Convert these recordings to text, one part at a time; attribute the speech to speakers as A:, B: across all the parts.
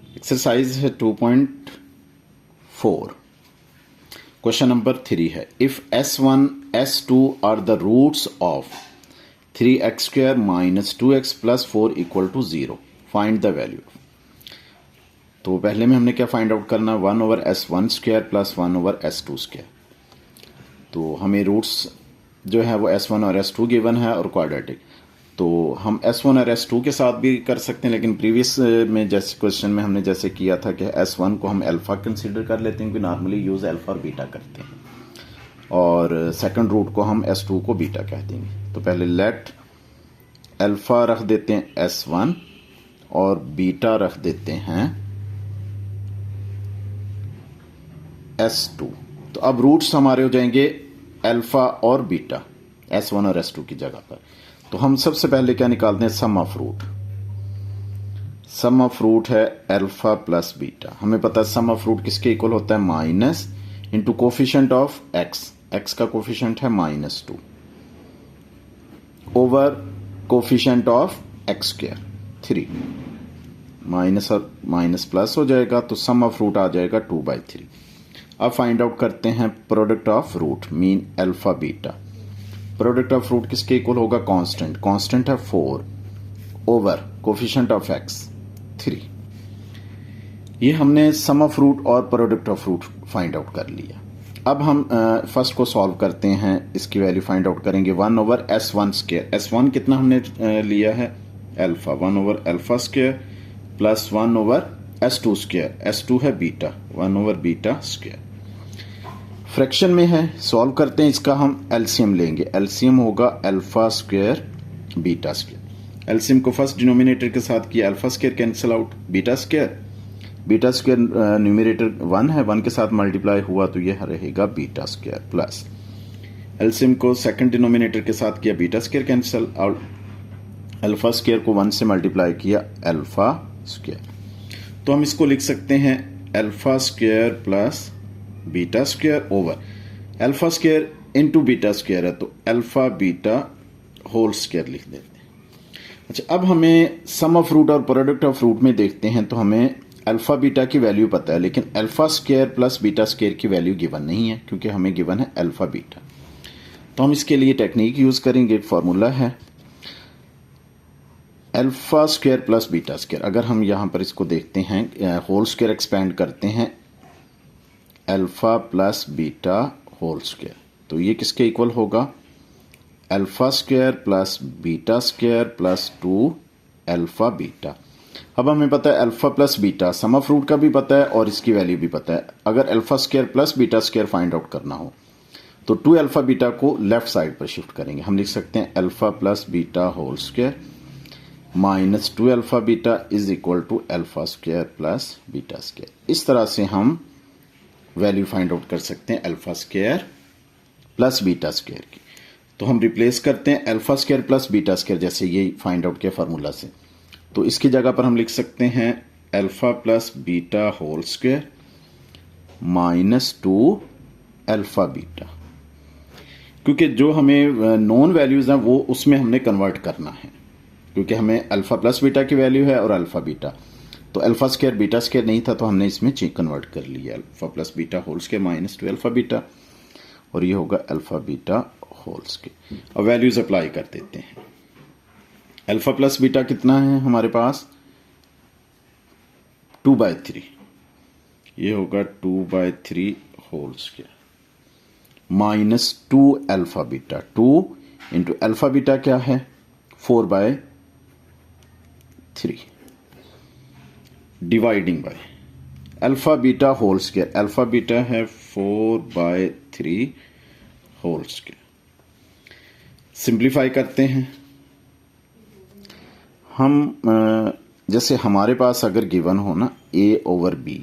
A: Exercise है 2.4। Question number 3 है if S1 S2 are the roots of 3x² minus 2x plus 4 equal to 0 find the value. तो पहले में हमने क्या फाइंड आउट करना, 1/S1² प्लस 1/S2²। तो हमें रूट्स जो है वो S1 और S2 गिवन है और क्वाड्रेटिक। तो हम S1 और S2 के साथ भी कर सकते हैं, लेकिन प्रीवियस में जैसे क्वेश्चन में हमने जैसे किया था कि S1 को हम अल्फा कंसीडर कर लेते हैं, क्योंकि नॉर्मली यूज़ अल्फा और बीटा करते हैं, और सेकंड रूट को हम S2 को बीटा कह देंगे। तो पहले लेट अल्फा रख देते हैं S1 और बीटा रख देते हैं S2। तो अब रूट्स हमारे हो जाएंगे अल्फा और बीटा S1 और S2 की जगह पर। तो हम सबसे पहले क्या निकालते हैं, sum of root. Sum of root है अल्फा प्लस बीटा। हमें पता है सम ऑफ रूट किसके इक्वल होता है, minus into coefficient of x, x का कोफिशिएंट है -2 over coefficient of x², 3 minus और माइनस प्लस हो जाएगा, तो सम ऑफ रूट आ जाएगा 2/3। अब फाइंड आउट करते हैं product of root, mean alpha beta. Product of root किसके इक्वल होगा, कांस्टेंट, कांस्टेंट है 4 ओवर कोफिशिएंट ऑफ x 3। ये हमने सम ऑफ रूट और product of root find out कर लिया। अब हम फर्स्ट को सॉल्व करते हैं, इसकी वैल्यू फाइंड आउट करेंगे 1/S1²। S1 कितना हमने लिया है, अल्फा, 1/अल्फा² प्लस 1/S2²। S2 है बीटा, 1/बीटा²। फ्रैक्शन में है, सॉल्व करते हैं, इसका हम एलसीएम लेंगे। एलसीएम होगा अल्फा² बीटा²। एलसीएम को फर्स्ट डिनोमिनेटर के साथ किया, अल्फा² कैंसिल आउट, बीटा² न्यूमरेटर 1 है, 1 के साथ मल्टीप्लाई हुआ तो ये रहेगा बीटा² प्लस एलसीएम को सेकंड डिनोमिनेटर के साथ किया, बीटा² कैंसिल आउट, अल्फा² को 1 से मल्टीप्लाई किया, अल्फा²। तो हम इसको लिख सकते हैं अल्फा² प्लस बीटा² ओवर अल्फा² इंटू बीटा² है, तो अल्फा बीटा होल स्क्वायर लिख देते हैं। अच्छा, अब हमें सम ऑफ रूट और प्रोडक्ट ऑफ रूट में देखते हैं, तो हमें अल्फा बीटा की वैल्यू पता है, लेकिन अल्फा² प्लस बीटा² की वैल्यू गिवन नहीं है, क्योंकि हमें गिवन है अल्फा बीटा। तो हम इसके लिए टेक्निक यूज करेंगे, एक फॉर्मूला है अल्फा² प्लस बीटा²। अगर हम यहां पर इसको देखते हैं, होल स्क्वायर एक्सपेंड करते हैं, alpha plus beta whole square, तो ये किसके इक्वल होगा, alpha plus beta plus 2 alpha beta. अब हमें पता है alpha plus beta, sum of root का भी पता है और इसकी वैल्यू भी पता है। अगर alpha plus beta find out करना हो तो 2 अल्फा बीटा को लेफ्ट साइड पर शिफ्ट करेंगे। हम लिख सकते हैं alpha plus beta whole square minus 2 alpha beta is equal to alpha plus beta. इस तरह से हम वैल्यू फाइंड आउट कर सकते हैं अल्फा² प्लस बीटा² की। तो हम रिप्लेस करते हैं अल्फा² प्लस बीटा², जैसे ये फाइंड आउट किया फार्मूला से। तो इसकी जगह पर हम लिख सकते हैं alpha plus beta whole square minus 2 alpha beta, क्योंकि जो हमें नॉन वैल्यूज हैं वो उसमें हमने कन्वर्ट करना है, क्योंकि हमें अल्फा प्लस बीटा की वैल्यू है और अल्फा बीटा, तो अल्फा² बीटा² नहीं था, तो हमने इसमें कन्वर्ट कर लिया, alpha plus beta whole square minus 2 alpha beta, और ये होगा अल्फा बीटा होल स्क्वायर। अब वैल्यूज अप्लाई कर देते हैं। अल्फा प्लस बीटा कितना है हमारे पास, 2/3, ये होगा 2/3 whole square minus 2 alpha beta, 2 into alpha beta क्या है 4/3 dividing by alpha beta whole square. Alpha beta है 4/3 होल स्क्वायर। सिंप्लीफाई करते हैं हम, जैसे हमारे पास अगर गिवन हो ना a ओवर b,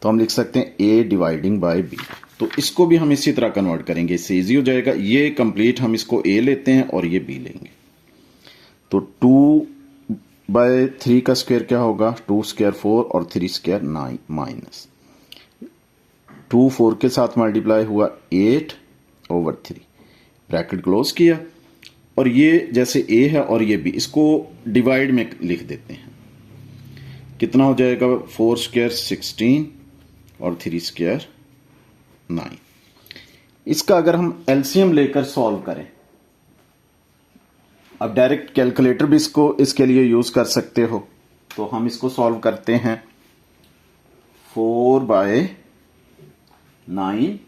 A: तो हम लिख सकते हैं a डिवाइडिंग बाय b। तो इसको भी हम इसी तरह कन्वर्ट करेंगे, इससे इजी हो जाएगा। ये कंप्लीट हम इसको a लेते हैं और ये b लेंगे, तो 2/3 का स्क्वायर क्या होगा, 2² 4 और 3² 9 माइनस 2 4 के साथ मल्टीप्लाई हुआ 8/3, ब्रैकेट क्लोज किया, और ये जैसे a है और ये b, इसको डिवाइड में लिख देते हैं। कितना हो जाएगा, 4 स्क्वायर 16 और 3 स्क्वायर 9। इसका अगर हम एलसीएम लेकर सॉल्व करें, अब डायरेक्ट कैलकुलेटर भी इसके लिए यूज कर सकते हो, तो हम इसको सॉल्व करते हैं। 4/9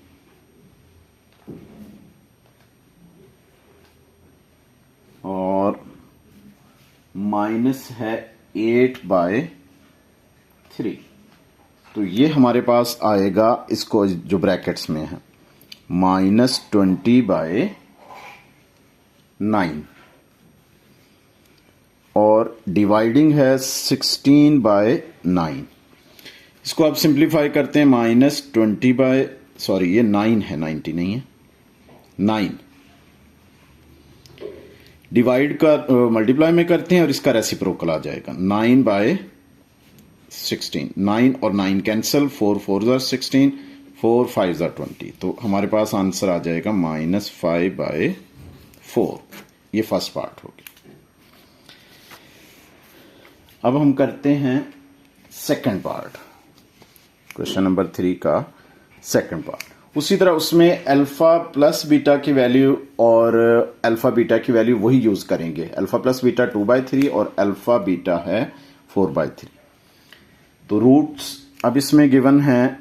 A: और माइनस है 8/3, तो ये हमारे पास आएगा, इसको जो ब्रैकेट्स में है, -20/9 और डिवाइडिंग है 16/9। इसको आप सिंप्लीफाई करते हैं, ये 9 है, 90 नहीं है, 9 डिवाइड कर मल्टीप्लाई में करते हैं और इसका रेसिप्रोकल आ जाएगा 9/16। 9 और 9 कैंसिल, 4 4 जार 16, 4 5 जार 20, तो हमारे पास आंसर आ जाएगा -5/4। ये फर्स्ट पार्ट होगी। अब हम करते हैं सेकंड पार्ट, क्वेश्चन नंबर 3 का सेकंड पार्ट। उसी तरह उसमें अल्फा प्लस बीटा की वैल्यू और अल्फा बीटा की वैल्यू वही यूज करेंगे। अल्फा प्लस बीटा 2/3 और अल्फा बीटा है 4/3। तो रूट्स अब इसमें गिवन है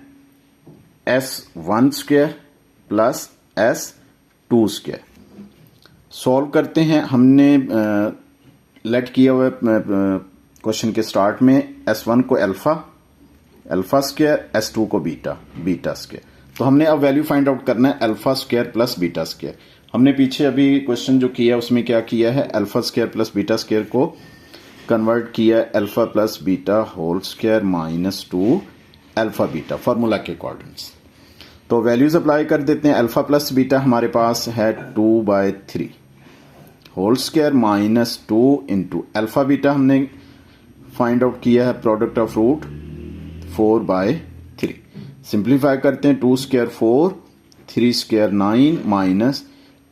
A: s1 square plus s2 square. Solve करते हैं, हमने लेट किया हुआ क्वेश्चन के स्टार्ट में s1 को अल्फा स्क्वायर, s2 को बीटा स्क्वायर। तो हमने अब वैल्यू फाइंड आउट करना है alpha square plus beta square. हमने पीछे अभी क्वेश्चन जो किया उसमें क्या किया है, alpha square plus beta square को कन्वर्ट किया alpha plus beta whole square -2 alpha beta, formula के अकॉर्डिंग्स। तो वैल्यूज अप्लाई कर देते हैं। अल्फा प्लस बीटा हमारे पास है 2/3 whole square -2 into alpha beta हमने फाइंड आउट किया है प्रोडक्ट ऑफ रूट 4/3। सिंप्लीफाई करते हैं, 2 स्क्वायर 4, 3 स्क्वायर 9 माइनस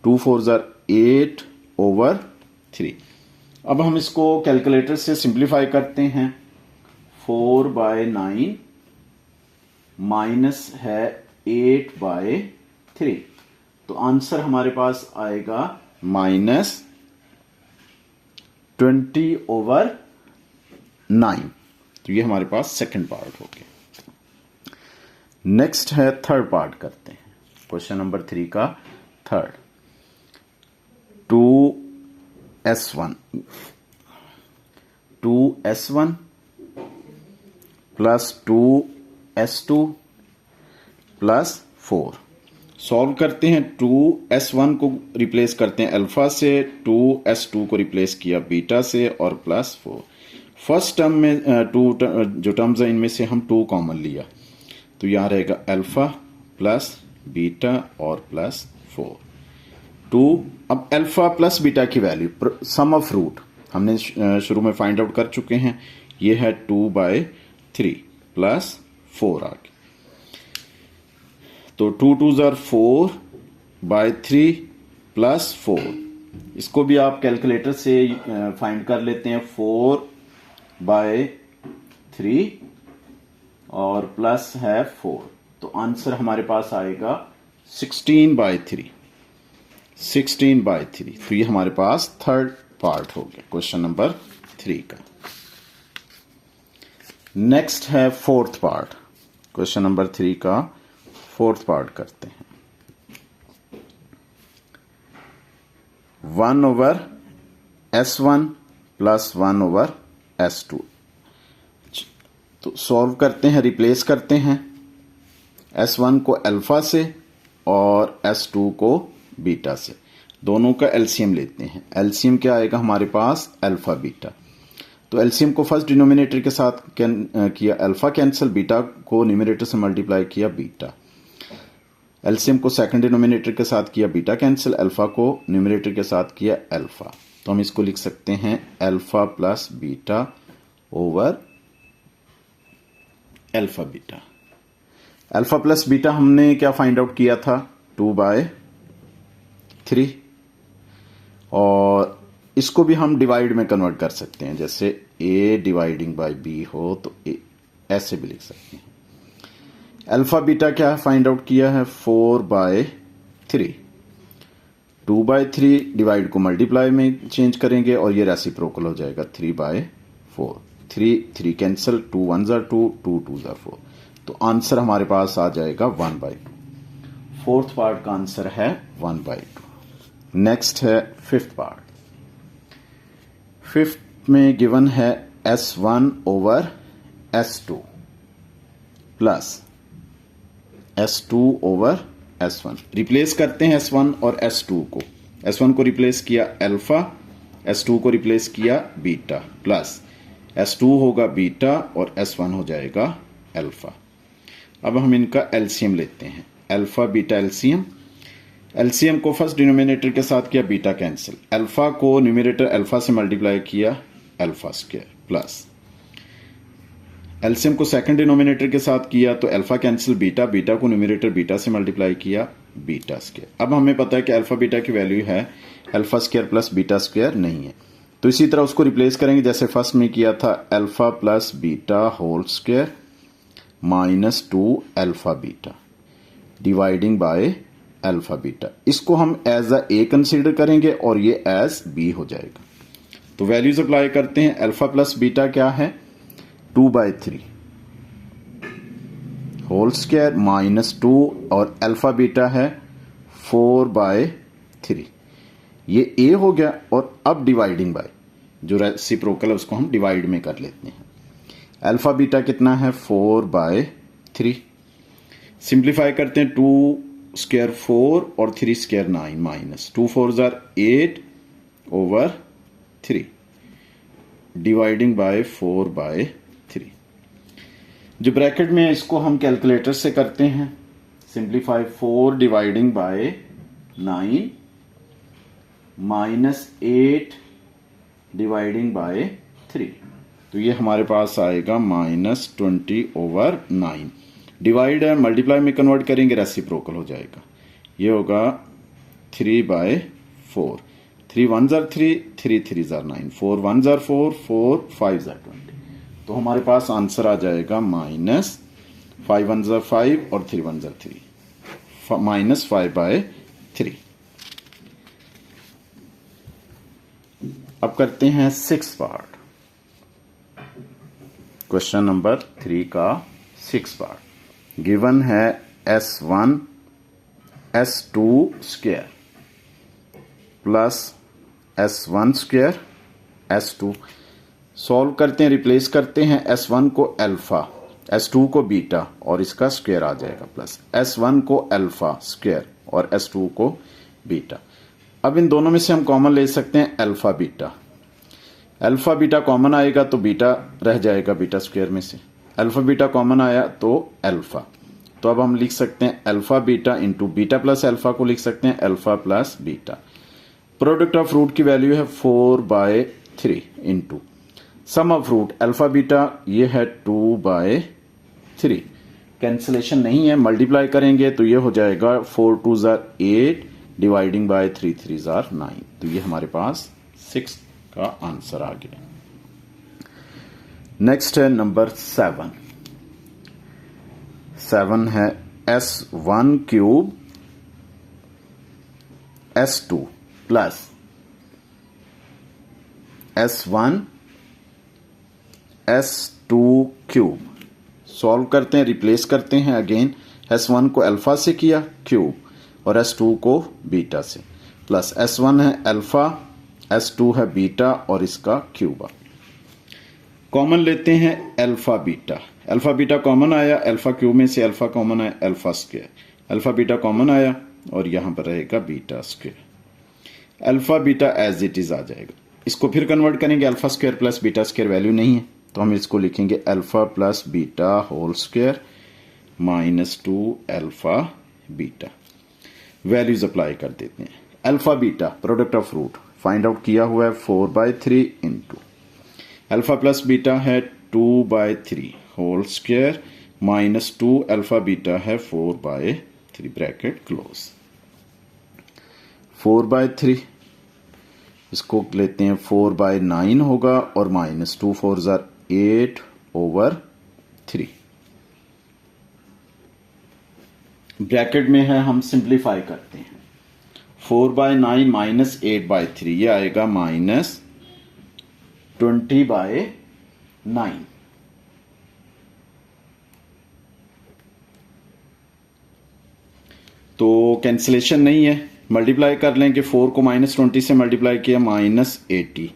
A: 2 4 जार 8/3। अब हम इसको कैलकुलेटर से सिंप्लीफाई करते हैं। 4/9 माइनस है 8/3, तो आंसर हमारे पास आएगा -20/9। तो ये हमारे पास सेकंड पार्ट हो गया। नेक्स्ट है थर्ड पार्ट करते हैं, क्वेश्चन नंबर 3 का third. 2s1 plus 2s2 plus 4। Solve करते हैं, 2s1 को रिप्लेस करते हैं अल्फा से, 2s2 को रिप्लेस किया बीटा से और प्लस 4। फर्स्ट टर्म में जो टर्म्स है इनमें से हम 2 कॉमन लिया, तो यहां रहेगा अल्फा प्लस बीटा और प्लस 4 2। अब अल्फा प्लस बीटा की वैल्यू सम ऑफ रूट हमने शुरू में फाइंड आउट कर चुके हैं, ये है 2/3 प्लस 4 आगे, तो 2 2 जार 4/3 प्लस 4। इसको भी आप कैलकुलेटर से फाइंड कर लेते हैं, 4/3 और प्लस है 4, तो आंसर हमारे पास आएगा 16/3। तो ये हमारे पास थर्ड पार्ट हो गया क्वेश्चन नंबर 3 का। नेक्स्ट है फोर्थ पार्ट, क्वेश्चन नंबर 3 का फोर्थ पार्ट करते हैं। 1/s1 plus 1/s2। तो सॉल्व करते हैं, रिप्लेस करते हैं s1 को अल्फा से और s2 को बीटा से, दोनों का एलसीएम लेते हैं। एलसीएम क्या आएगा हमारे पास, अल्फा बीटा। तो एलसीएम को फर्स्ट डिनोमिनेटर के साथ किया अल्फा कैंसिल, बीटा को न्यूमरेटर से मल्टीप्लाई किया बीटा। एलसीएम को सेकंड डिनोमिनेटर के साथ किया बीटा कैंसिल, अल्फा को न्यूमरेटर के साथ किया अल्फा। तो हम इसको लिख सकते हैं alpha plus beta over alpha beta. Alpha plus beta हमने क्या फाइंड आउट किया था, 2/3 और इसको भी हम डिवाइड में कन्वर्ट कर सकते हैं, जैसे a डिवाइडिंग बाय b हो तो ऐसे भी लिख सकते हैं। अल्फा बीटा क्या है फाइंड आउट किया है 4/3। 2/3 डिवाइड को मल्टीप्लाई में चेंज करेंगे और ये रेसिप्रोकल हो जाएगा 3/4। 3 cancel, 2 1s are 2, 2 2s are 4। तो आंसर हमारे पास आ जाएगा 1/2। फोर्थ पार्ट का आंसर है 1/2। नेक्स्ट है फिफ्थ पार्ट। फिफ्थ में गिवन है S1 over S2 plus S2 over S1। Replace करते हैं S1 और S2 को। S1 को रिप्लेस किया अल्फा, S2 को रिप्लेस किया बीटा, प्लस S2 होगा बीटा और S1 हो जाएगा अल्फा। अब हम इनका एलसीएम लेते हैं, अल्फा बीटा एलसीएम। एलसीएम को फर्स्ट डिनोमिनेटर के साथ किया, बीटा कैंसिल, अल्फा को न्यूमरेटर अल्फा से मल्टीप्लाई किया, अल्फा स्क्वायर, प्लस एलसीएम को सेकंड डिनोमिनेटर के साथ किया तो अल्फा कैंसिल बीटा, बीटा को न्यूमरेटर बीटा से मल्टीप्लाई किया, बीटा स्क्वायर। अब हमें पता है कि अल्फा बीटा की वैल्यू है alpha square plus beta square नहीं है, तो इसी तरह उसको रिप्लेस करेंगे जैसे फर्स्ट में किया था, alpha plus beta whole square -2 alpha beta dividing by alpha beta. इसको हम एज ए कंसीडर करेंगे और ये एज बी हो जाएगा। तो वैल्यूज अप्लाई करते हैं। अल्फा प्लस बीटा क्या है 2/3 होल स्क्वायर -2 और अल्फा बीटा है 4/3। ये ए हो गया और अब डिवाइडिंग बाय जो रेसिप्रोकल है उसको हम डिवाइड में कर लेते हैं। अल्फा बीटा कितना है 4/3। सिंप्लीफाई करते हैं, 2 स्क्वायर 4 और 3 square 9 minus 2 4s are 8/3 dividing by 4/3। जो ब्रैकेट में है इसको हम कैलकुलेटर से करते हैं। Simplify 4 dividing by 9 -8 dividing by 3, तो ये हमारे पास आएगा -20/9। डिवाइड है, मल्टीप्लाई में कन्वर्ट करेंगे रेसिप्रोकल हो जाएगा। ये होगा 3/4। 3 1s are 3, 3 3s are 9, 4 1s are 4, 4 5s are 20। तो हमारे पास आंसर आ जाएगा -5 1s are 5 और 3 1s are 3, -5/3। अब करते हैं सिक्स पार्ट, क्वेश्चन नंबर 3 का सिक्स पार्ट। गिवन है S1 S2 square plus S1 square S2। Solve करते हैं, रिप्लेस करते हैं, S1 को अल्फा, S2 को बीटा और इसका स्क्वायर आ जाएगा, प्लस S1 को अल्फा स्क्वायर और S2 को बीटा। अब इन दोनों में से हम कॉमन ले सकते हैं alpha beta. Alpha beta common आएगा तो बीटा रह जाएगा बीटा स्क्वायर में से, अल्फा बीटा कॉमन आया तो अल्फा। तो अब हम लिख सकते हैं alpha beta into beta plus alpha को लिख सकते हैं alpha plus beta. Product of root की वैल्यू है 4/3 into sum of root alpha beta, ये है 2/3। कैंसिलेशन नहीं है, मल्टीप्लाई करेंगे तो ये हो जाएगा 4 2s are 8 dividing by 3 3s are 9। तो ये हमारे पास 6 का आंसर आ गया। नेक्स्ट है नंबर 7। 7 है S1 cube S2 plus S1 S2 cube. Solve करते हैं, रिप्लेस करते हैं अगेन, S1 को अल्फा से किया क्यूब और S2 को बीटा से, प्लस S1 है अल्फा, S2 है बीटा और इसका क्यूब। कॉमन लेते हैं alpha beta. Alpha beta common आया, अल्फा क्यूब में से अल्फा कॉमन आया, alpha square. Alpha beta common आया और यहां पर रहेगा beta square. Alpha beta as it is आ जाएगा। इसको फिर कन्वर्ट करेंगे, alpha square plus beta square value नहीं है तो हम इसको लिखेंगे alpha plus beta whole square -2 alpha beta. Values apply कर देते हैं। Alpha beta product of root find out किया हुआ है 4/3 इंटू अल्फा प्लस बीटा है 2/3 होल स्क्वायर -2 अल्फा बीटा है 4/3 ब्रैकेट क्लोज। 4/3 इसको लेते हैं 4/9 होगा और माइनस 2 4 ज़ार 8/3 ब्रैकेट में है, हम सिंप्लीफाई करते हैं। 4/9 माइनस 8/3 ये आएगा माइनस 20/9। तो कैंसिलेशन नहीं है, मल्टीप्लाई कर लें कि 4 को -20 से मल्टीप्लाई किया -80,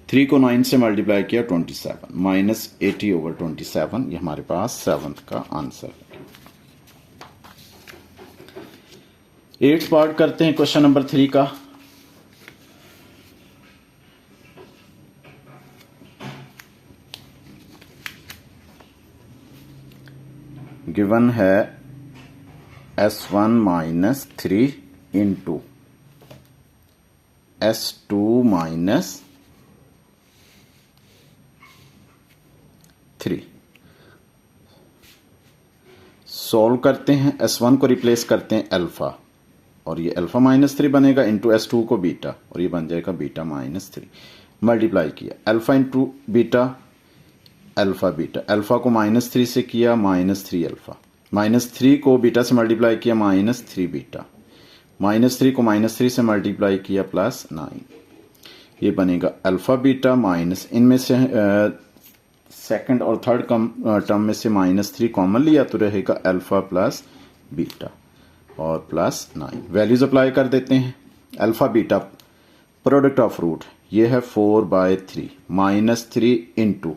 A: 3 को 9 से मल्टीप्लाई किया 27, -80/27 ये हमारे पास 7th का आंसर है। 8th पार्ट करते हैं क्वेश्चन नंबर 3 का। गिवन है S1 minus 3 into S2 minus 3। Solve करते हैं, S1 को रिप्लेस करते हैं अल्फा और ये अल्फा -3 बनेगा इंटू S2 को बीटा और ये बन जाएगा बीटा -3। मल्टीप्लाई किया alpha into beta, alpha beta, alpha को -3 से किया -3 अल्फा, -3 को बीटा से मल्टीप्लाई किया -3 बीटा, -3 को -3 से मल्टीप्लाई किया +9। ये बनेगा अल्फा बीटा माइनस, इनमें से सेकंड और थर्ड टर्म में से -3 कॉमन लिया तो रहेगा अल्फा प्लस बीटा और +9। वैल्यूज अप्लाई कर देते हैं। Alpha beta product of root ये है 4/3 -3 into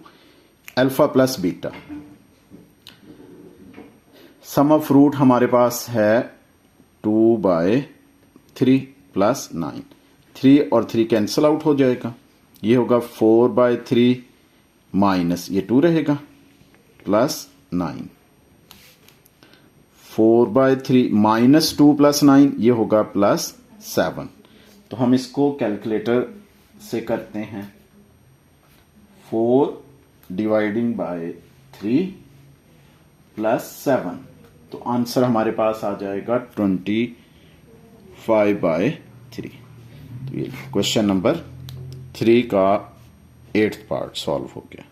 A: alpha plus beta, sum of root हमारे पास है 2/3 +9, 3 और 3 कैंसिल आउट हो जाएगा, ये होगा 4/3 माइनस ये 2 रहेगा +9, 4/3 -2 +9 ये होगा +7। तो हम इसको कैलकुलेटर से करते हैं, 4 डिवाइडिंग बाय 3 +7, तो आंसर हमारे पास आ जाएगा 25/3। तो ये क्वेश्चन नंबर 3 का 8th पार्ट सॉल्व हो गया।